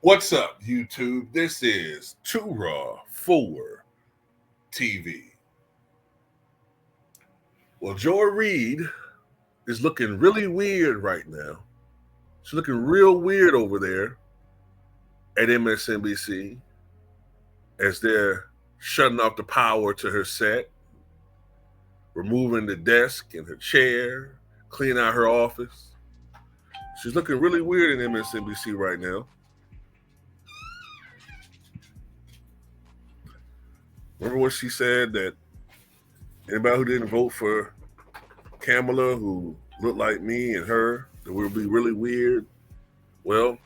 What's up, YouTube? This is Too Raw for TV. Well, Joy Reid is looking really weird right now. She's looking real weird over there at Msnbc as they're shutting off the power to her set, removing the desk and her chair, cleaning out her office. She's looking really weird at Msnbc right now. Remember what she said, that anybody who didn't vote for Kamala, who looked like me and her, that would be really weird? Well,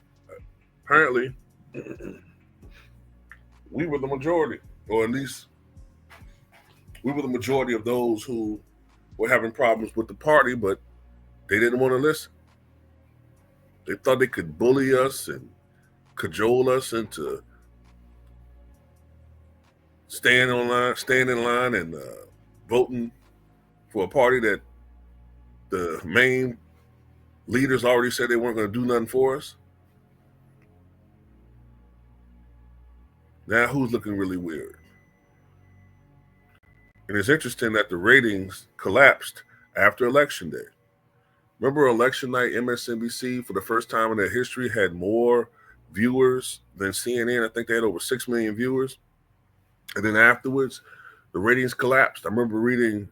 apparently, we were the majority, or at least we were the majority of those who were having problems with the party, but they didn't want to listen. They thought they could bully us and cajole us into staying in line and voting for a party that the main leaders already said they weren't going to do nothing for us. Now who's looking really weird? And it's interesting that the ratings collapsed after Election Day. Remember election night, MSNBC, for the first time in their history, had more viewers than CNN. I think they had over 6 million viewers. And then afterwards, the ratings collapsed. I remember reading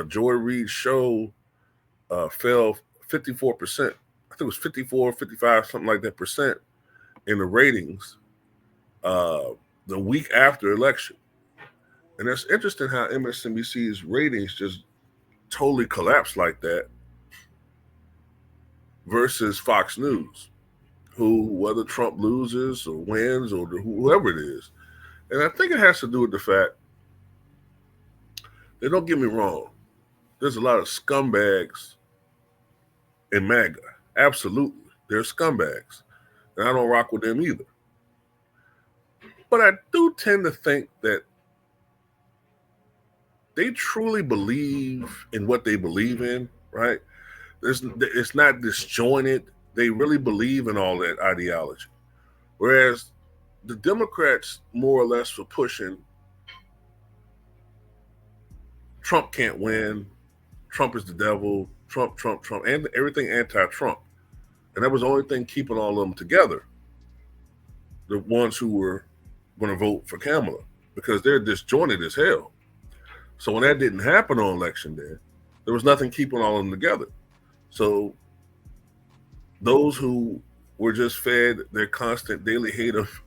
Joy Reid's show fell 54%. I think it was 54, 55, something like that percent in the ratings the week after election. And it's interesting how MSNBC's ratings just totally collapsed like that versus Fox News, who, whether Trump loses or wins or whoever it is. And I think it has to do with the fact that, don't get me wrong, there's a lot of scumbags in MAGA. Absolutely. They're scumbags. And I don't rock with them either. But I do tend to think that they truly believe in what they believe in, right? It's not disjointed. They really believe in all that ideology. Whereas the Democrats more or less were pushing Trump can't win, Trump is the devil, Trump, and everything anti-Trump. And that was the only thing keeping all of them together, the ones who were going to vote for Kamala, because they're disjointed as hell. So when that didn't happen on Election Day, there was nothing keeping all of them together. So those who were just fed their constant daily hate of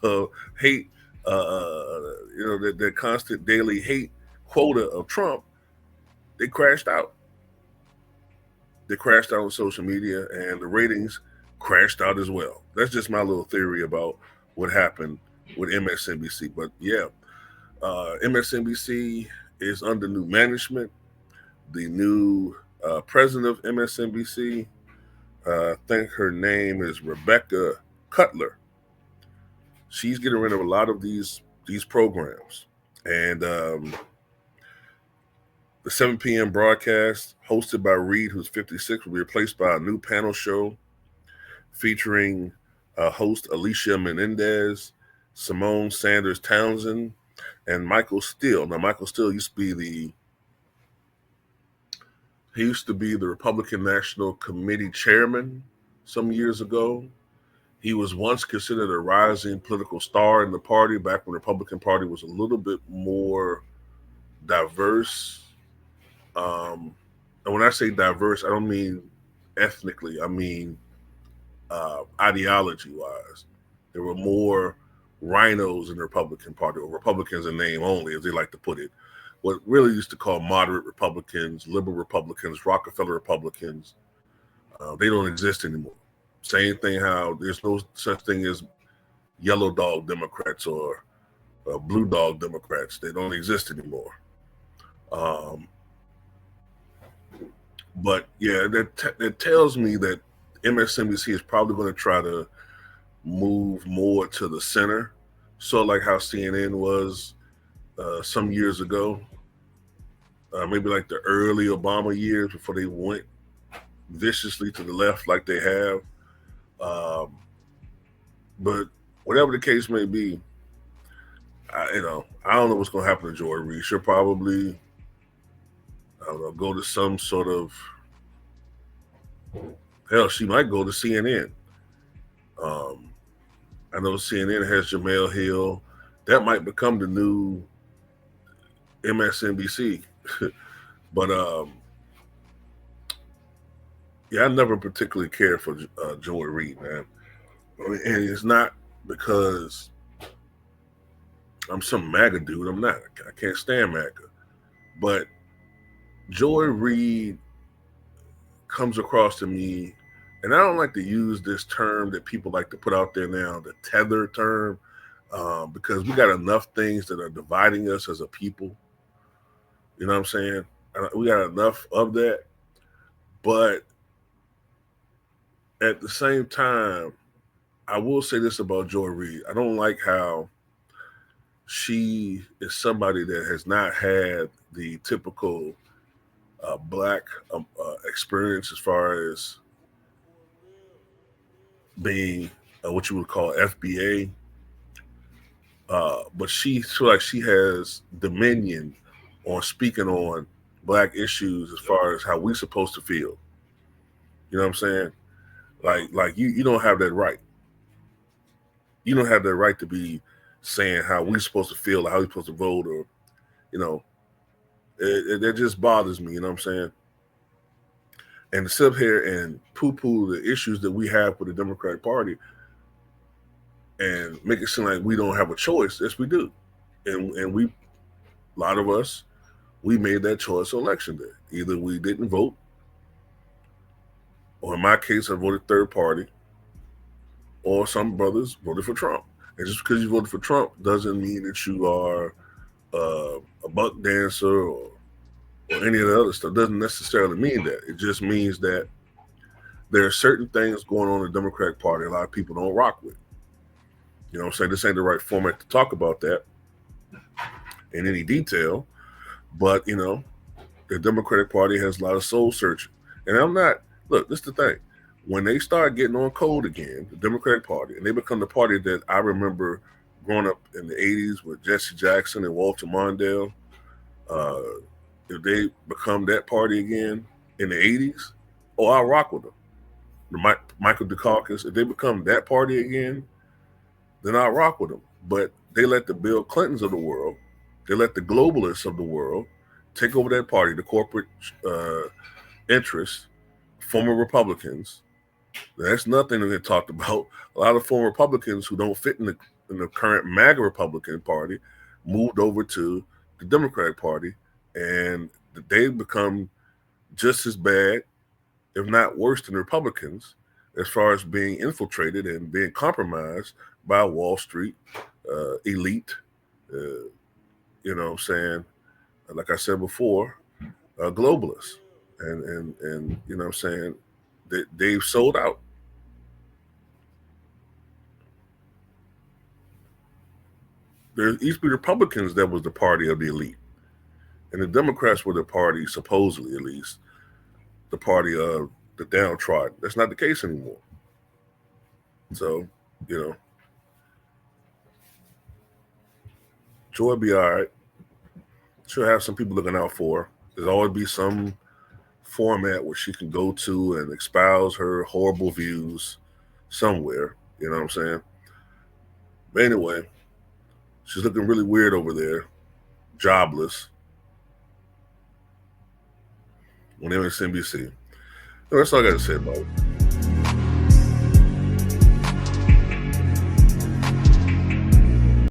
their constant daily hate quota of Trump, they crashed out. They crashed out on social media, and the ratings crashed out as well. That's just my little theory about what happened with MSNBC. But yeah, MSNBC is under new management. The new president of MSNBC, I think her name is Rebecca Cutler. She's getting rid of a lot of these programs. And the 7 p.m. broadcast hosted by Reid, who's 56, will be replaced by a new panel show featuring host Alicia Menendez, Simone Sanders Townsend, and Michael Steele. Now, Michael Steele used to be the Republican National Committee chairman some years ago. He was once considered a rising political star in the party back when the Republican Party was a little bit more diverse. And when I say diverse, I don't mean ethnically. I mean ideology-wise. There were more rhinos in the Republican Party, or Republicans in name only, as they like to put it. What really used to call moderate Republicans, liberal Republicans, Rockefeller Republicans. They don't exist anymore. Same thing how there's no such thing as yellow dog Democrats or blue dog Democrats. They don't exist anymore. But yeah, that tells me that MSNBC is probably going to try to move more to the center. So like how CNN was some years ago, maybe like the early Obama years before they went viciously to the left like they have. Um, but whatever the case may be, I don't know what's going to happen to Joy Reid. She'll probably, I don't know, go to some sort of, hell, she might go to CNN. Um, I know CNN has Jamel Hill. That might become the new MSNBC. But yeah, I never particularly cared for Joy Reid, man. And it's not because I'm some MAGA dude. I'm not. I can't stand MAGA. But Joy Reid comes across to me, and I don't like to use this term that people like to put out there now, the tether term, because we got enough things that are dividing us as a people. You know what I'm saying? We got enough of that. But at the same time, I will say this about Joy Reid. I don't like how she is somebody that has not had the typical black experience as far as being what you would call FBA. But she feel like she has dominion on speaking on black issues as far as how we supposed to feel. You know what I'm saying? Like you don't have that right. You don't have that right to be saying how we supposed to feel or how we supposed to vote, or you know, it just bothers me. You know what I'm saying? And to sit here and poo-poo the issues that we have with the Democratic Party and make it seem like we don't have a choice. Yes, we do. And we, a lot of us, we made that choice on election day. Either we didn't vote, or in my case, I voted third party, or some brothers voted for Trump. And just because you voted for Trump doesn't mean that you are a buck dancer or any of the other stuff. Doesn't necessarily mean that. It just means that there are certain things going on in the Democratic Party a lot of people don't rock with. You know what I'm saying? This ain't the right format to talk about that in any detail. But, you know, the Democratic Party has a lot of soul searching. And I'm not, look, this is the thing. When they start getting on code again, the Democratic Party, and they become the party that I remember growing up in the 80s with Jesse Jackson and Walter Mondale, if they become that party again in the 80s, oh, I'll rock with them. Michael Dukakis, if they become that party again, then I'll rock with them. But they let the Bill Clintons of the world, they let the globalists of the world take over that party, the corporate interests, former Republicans. That's nothing that they talked about. A lot of former Republicans who don't fit in the current MAGA Republican Party moved over to the Democratic Party, and they've become just as bad, if not worse, than Republicans as far as being infiltrated and being compromised by Wall Street elite. You know what I'm saying? Like I said before, globalists. And you know what I'm saying? They've sold out. There used to be Republicans that was the party of the elite. And the Democrats were the party, supposedly at least, the party of the downtrodden. That's not the case anymore. So, you know, Joy be all right. She'll have some people looking out for her. There'll always be some format where she can go to and espouse her horrible views somewhere. You know what I'm saying? But anyway, she's looking really weird over there, jobless, on MSNBC. That's all I got to say about it.